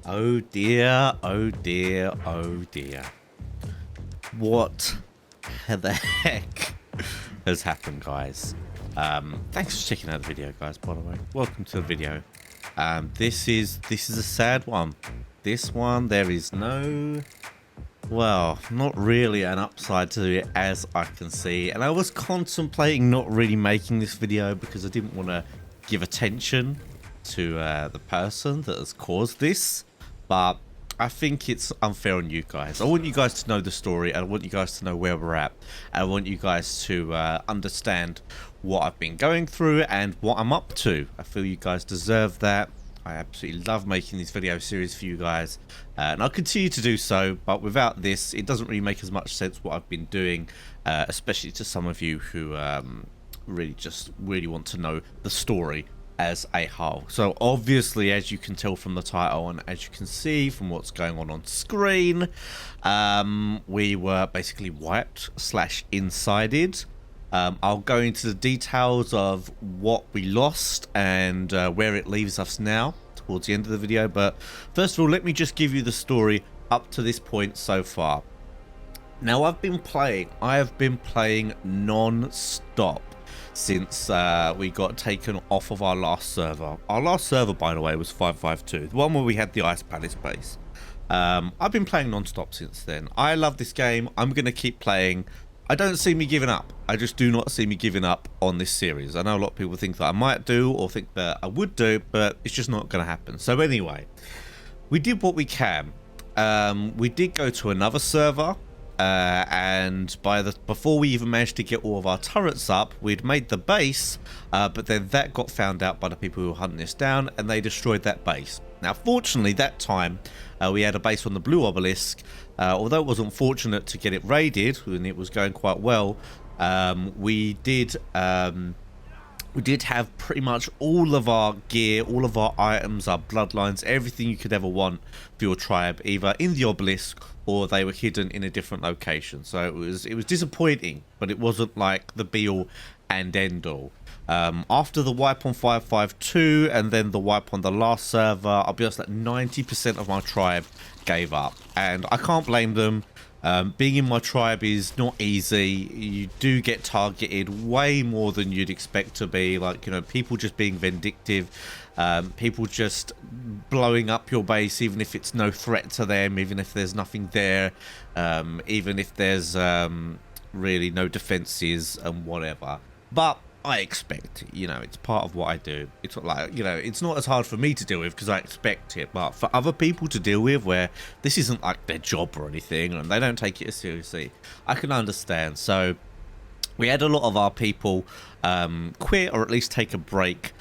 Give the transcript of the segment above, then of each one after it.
Oh dear, oh dear, oh dear. What the heck has happened, guys? Thanks for checking out the video, guys, by the way. Welcome to the video. This is a sad one. This one, there is no, well, not really an upside to it as I can see. And I was contemplating not really making this video because I didn't want to give attention to the person that has caused this. But I think it's unfair on you guys. I want you guys to know the story, and I want you guys to know where we're at. And I want you guys to understand what I've been going through and what I'm up to. I feel you guys deserve that. I absolutely love making these video series for you guys, and I'll continue to do so. But without this, it doesn't really make as much sense what I've been doing, especially to some of you who really want to know the story as a whole. So obviously, as you can tell from the title and as you can see from what's going on screen, we were basically wiped / insided. I'll go into the details of what we lost and where it leaves us now towards the end of the video, but first of all, let me just give you the story up to this point so far. Now, I have been playing non-stop since we got taken off of our last server. Our last server, by the way, was 552, the one where we had the Ice Palace base. I've been playing non-stop since then. I love this game. I'm going to keep playing. I don't see me giving up. I just do not see me giving up on this series. I know a lot of people think that I might do or think that I would do, but it's just not going to happen. So anyway, we did what we can. We did go to another server. And before we even managed to get all of our turrets up, we'd made the base, but then that got found out by the people who were hunting us down, and they destroyed that base. Now, fortunately, that time we had a base on the blue obelisk. Although it was unfortunate to get it raided, and it was going quite well, we did have pretty much all of our gear, all of our items, our bloodlines, everything you could ever want for your tribe, either in the obelisk or they were hidden in a different location. So it was disappointing, but it wasn't like the be all and end all. After the wipe on 552 and then the wipe on the last server, I'll be honest that 90% of my tribe gave up, and I can't blame them. Being in my tribe is not easy. You do get targeted way more than you'd expect to be. Like, you know, people just being vindictive, people just blowing up your base even if it's no threat to them, even if there's nothing there, even if there's really no defenses and whatever. But I expect it, you know, it's part of what I do. It's not like, you know, it's not as hard for me to deal with because I expect it, but for other people to deal with where this isn't like their job or anything and they don't take it as seriously, I can understand. So we had a lot of our people quit or at least take a break.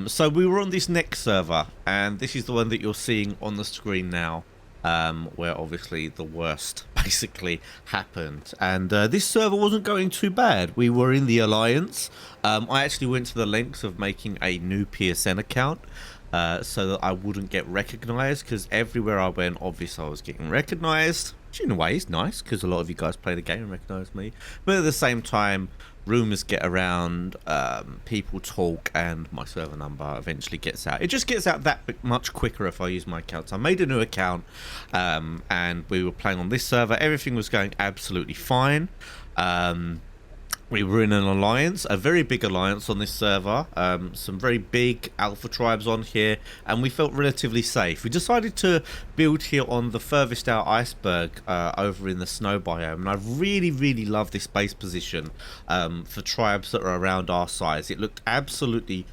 So we were on this next server, and this is the one that you're seeing on the screen now. Where obviously the worst basically happened, and this server wasn't going too bad. We were in the alliance. I actually went to the lengths of making a new PSN account so that I wouldn't get recognized, because everywhere I went, obviously I was getting recognized, which in a way is nice because a lot of you guys play the game and recognize me, but at the same time, rumors get around, people talk, and my server number eventually gets out. It just gets out that much quicker if I use my account. So I made a new account, and we were playing on this server. Everything was going absolutely fine. We were in an alliance, a very big alliance on this server, some very big alpha tribes on here, and we felt relatively safe. We decided to build here on the furthest out iceberg over in the snow biome, and I really love this base position for tribes that are around our size. It looked absolutely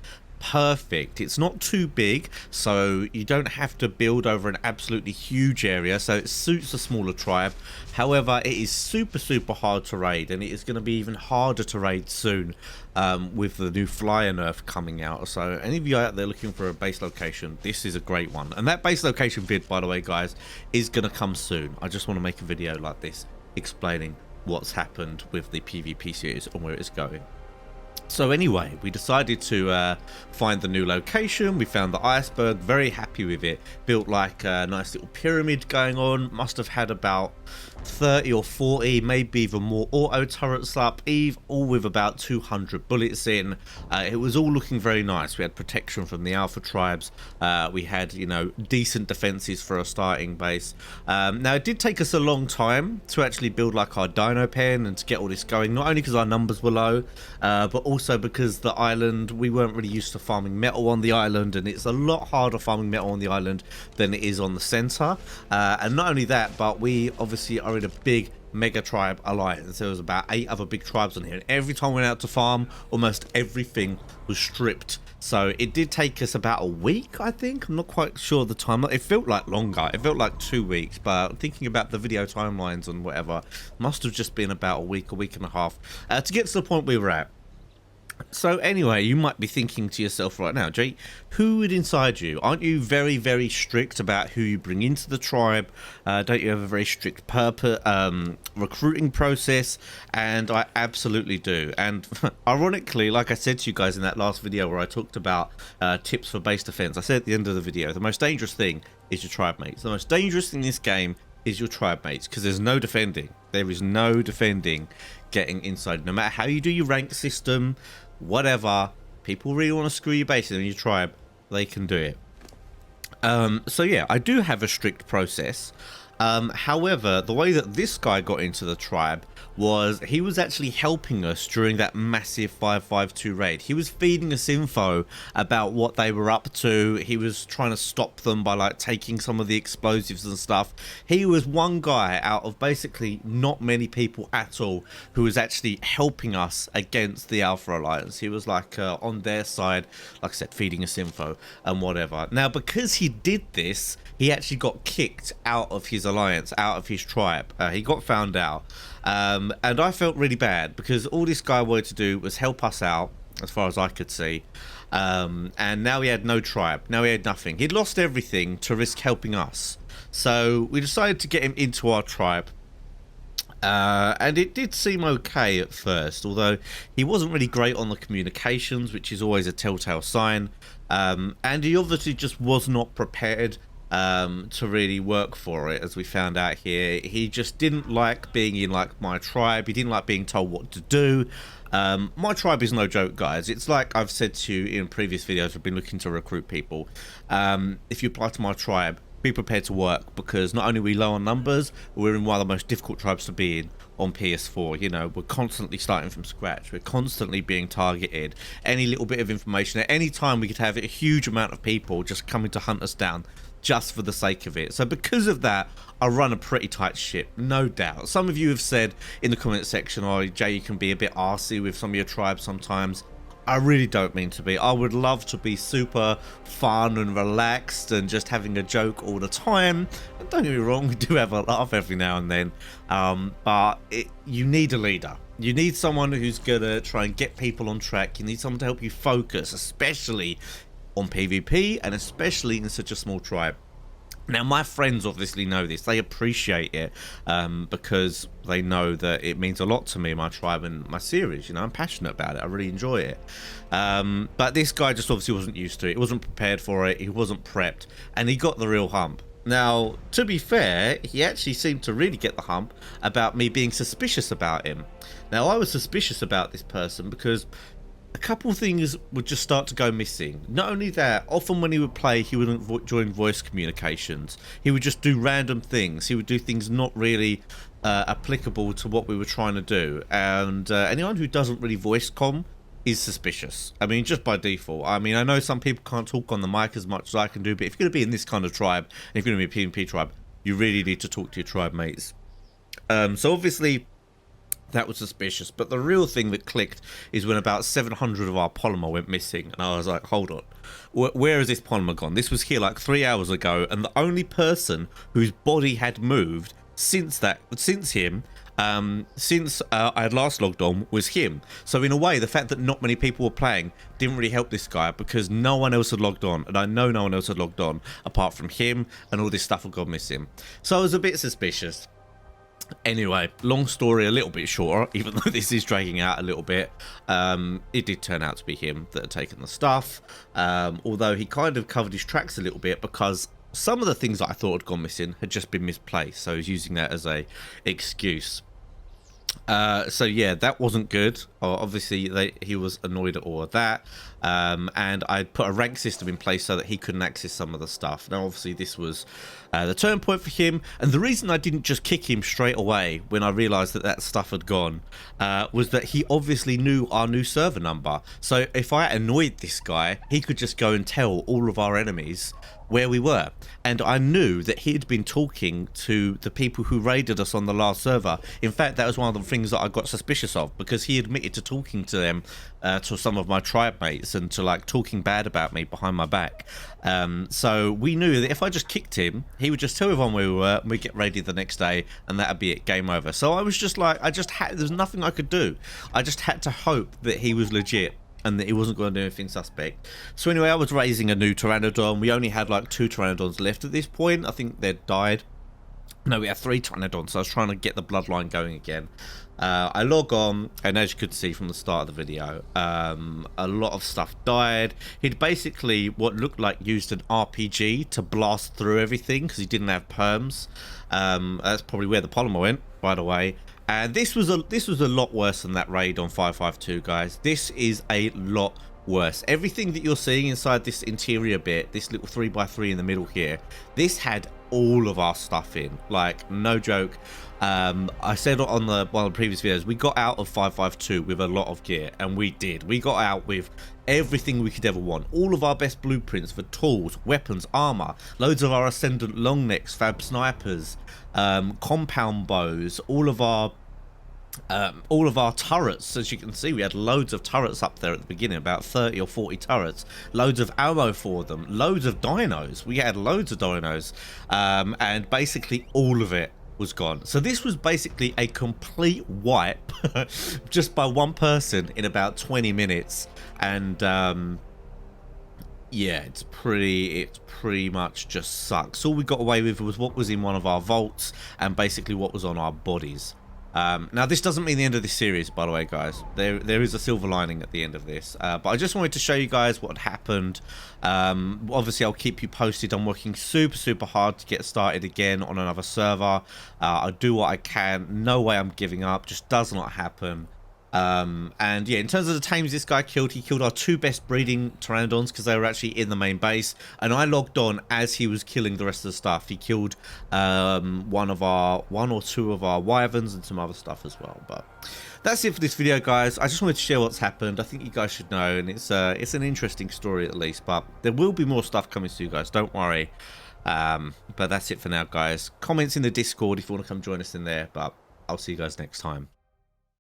perfect. It's not too big, so you don't have to build over an absolutely huge area, so it suits a smaller tribe. However, it is super hard to raid, and it is going to be even harder to raid soon with the new flyer nerf coming out. So any of you out there looking for a base location, this is a great one. And that base location vid, by the way, guys, is going to come soon. I just want to make a video like this explaining what's happened with the PvP series and where it's going. So anyway, we decided to find the new location. We found the iceberg, very happy with it. Built like a nice little pyramid going on. Must have had about 30 or 40, maybe even more auto turrets up, all with about 200 bullets in. It was all looking very nice. We had protection from the alpha tribes. We had, you know, decent defenses for a starting base. Now it did take us a long time to actually build like our dino pen and to get all this going, not only because our numbers were low, but also because the island, we weren't really used to farming metal on the island, and it's a lot harder farming metal on the island than it is on the center. And not only that, but we obviously are in a big mega tribe alliance. There was about 8 other big tribes on here, and every time we went out to farm, almost everything was stripped. So it did take us about a week, I think. I'm not quite sure the time. It felt like longer. It felt like 2 weeks, but thinking about the video timelines and whatever, must have just been about a week and a half to get to the point we were at. So anyway, you might be thinking to yourself right now, Jay, who would inside you? Aren't you very, very strict about who you bring into the tribe? Don't you have a very strict recruiting process? And I absolutely do. And ironically, like I said to you guys in that last video where I talked about tips for base defense, I said at the end of the video, the most dangerous thing is your tribe mates. The most dangerous thing in this game is your tribe mates, because there's no defending. There is no defending getting inside. No matter how you do your rank system, whatever, people really want to screw your base in your tribe, they can do it. So yeah, I do have a strict process. However, the way that this guy got into the tribe was he was actually helping us during that massive 552 raid. He was feeding us info about what they were up to. He was trying to stop them by like taking some of the explosives and stuff. He was one guy out of basically not many people at all who was actually helping us against the Alpha Alliance. He was like on their side, like I said, feeding us info and whatever. Now, because he did this, he actually got kicked out of his alliance, out of his tribe. He got found out. And I felt really bad because all this guy wanted to do was help us out, as far as I could see. And now he had no tribe. Now he had nothing. He'd lost everything to risk helping us. So we decided to get him into our tribe. And it did seem okay at first, although he wasn't really great on the communications, which is always a telltale sign. And he obviously just was not prepared to really work for it, as we found out here. He just didn't like being in like my tribe. He didn't like being told what to do. My tribe is no joke, guys. It's like I've said to you in previous videos, I've been looking to recruit people. If you apply to my tribe, be prepared to work, because not only are we low on numbers, we're in one of the most difficult tribes to be in on PS4. You know, we're constantly starting from scratch. We're constantly being targeted. Any little bit of information, at any time we could have a huge amount of people just coming to hunt us down just for the sake of it. So because of that, I run a pretty tight ship, no doubt. Some of you have said in the comment section, oh, Jay, you can be a bit arsey with some of your tribes sometimes. I really don't mean to be. I would love to be super fun and relaxed and just having a joke all the time. And don't get me wrong, we do have a laugh every now and then. But you need a leader. You need someone who's gonna try and get people on track. You need someone to help you focus, especially on PvP and especially in such a small tribe. Now, my friends obviously know this. They appreciate it because they know that it means a lot to me, my tribe and my series. You know, I'm passionate about it. I really enjoy it. But this guy just obviously wasn't used to it. He wasn't prepared for it. He wasn't prepped. And he got the real hump. Now, to be fair, he actually seemed to really get the hump about me being suspicious about him. Now, I was suspicious about this person because a couple things would just start to go missing. Not only that, often when he would play, he wouldn't join voice communications. He would just do random things. He would do things not really applicable to what we were trying to do. And anyone who doesn't really voice comm is suspicious. I mean, just by default. I mean, I know some people can't talk on the mic as much as I can do, but if you're going to be in this kind of tribe, and if you're going to be a PvP tribe, you really need to talk to your tribe mates. So obviously, that was suspicious, but the real thing that clicked is when about 700 of our polymer went missing, and I was like, hold on, where is this polymer gone? This was here like 3 hours ago, and the only person whose body had moved since I had last logged on was him. So in a way, the fact that not many people were playing didn't really help this guy, because no one else had logged on, and I know no one else had logged on apart from him, and all this stuff had gone missing. So I was a bit suspicious. Anyway, long story a little bit shorter, even though this is dragging out a little bit. It did turn out to be him that had taken the stuff, although he kind of covered his tracks a little bit because some of the things that I thought had gone missing had just been misplaced, so he was using that as a excuse. So yeah, that wasn't good. Obviously, he was annoyed at all of that. And I put a rank system in place so that he couldn't access some of the stuff. Now, obviously, this was the turn point for him. And the reason I didn't just kick him straight away when I realised that that stuff had gone was that he obviously knew our new server number. So if I annoyed this guy, he could just go and tell all of our enemies where we were. And I knew that he'd been talking to the people who raided us on the last server. In fact, that was one of the things that I got suspicious of, because he admitted to talking to them, to some of my tribe mates, and to like talking bad about me behind my back. So we knew that if I just kicked him, he would just tell everyone where we were, and we'd get raided the next day, and that'd be it, game over. So I was just like, there's nothing I could do. I just had to hope that he was legit and that he wasn't going to do anything suspect. So anyway, I was raising a new Pteranodon. We only had like 2 Pteranodons left at this point. I think they'd died. No, we had 3 Pteranodons, so I was trying to get the bloodline going again. I log on, and as you could see from the start of the video, a lot of stuff died. He'd basically, what looked like, used an RPG to blast through everything, because he didn't have perms. That's probably where the polymer went, by the way. And this was a lot worse than that raid on 552, guys. This is a lot worse. Everything that you're seeing inside this interior bit, this little 3x3 in the middle here, this had all of our stuff in, like, no joke. I said on one of the previous videos, we got out of 552 with a lot of gear, and we did. We got out with everything we could ever want. All of our best blueprints for tools, weapons, armor, loads of our Ascendant long necks, fab snipers, compound bows, all of our turrets. As you can see, we had loads of turrets up there at the beginning, about 30 or 40 turrets, loads of ammo for them, loads of dinos. We had loads of dinos, and basically all of it was gone. So this was basically a complete wipe just by one person in about 20 minutes. And yeah, it's pretty much just sucks. All we got away with was what was in one of our vaults and basically what was on our bodies. Now, this doesn't mean the end of this series, by the way, guys. There is a silver lining at the end of this. But I just wanted to show you guys what happened. Obviously, I'll keep you posted. I'm working super hard to get started again on another server. I'll do what I can. No way I'm giving up. Just does not happen. And yeah, in terms of the tames this guy killed, he killed our 2 best breeding Pteranodons because they were actually in the main base, and I logged on as he was killing the rest of the stuff. He killed one or two of our wyverns and some other stuff as well. But that's it for this video, guys. I just wanted to share what's happened. I think you guys should know, and it's an interesting story at least, but there will be more stuff coming to you guys, don't worry. But that's it for now, guys. Comments in the Discord if you want to come join us in there, but I'll see you guys next time.